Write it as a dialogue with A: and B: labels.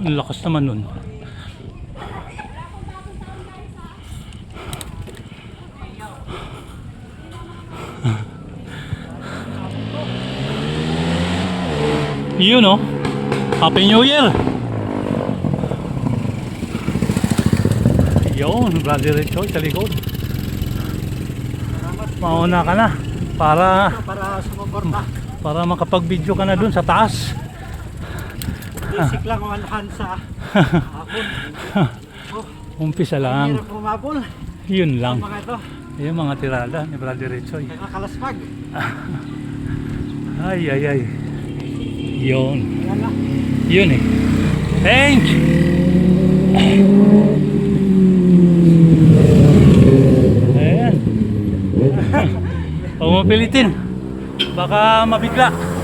A: Ang lakas naman nun. Yun oh. Happy New Year. Yun, Brother Choy sa likod. Mauna ka na para makapag-video ka na dun sa taas.
B: Basic lang manahan sa hapon.
A: Umpisa lang. Yun lang.
B: Mga ito,
A: Yung mga tirada ni Brother Choy.
B: nakakalasmag.
A: Ay. Yun.
B: Yan lang.
A: Yun eh. Thank you. Ayan. Huwag mo pilitin. Baka mabigla.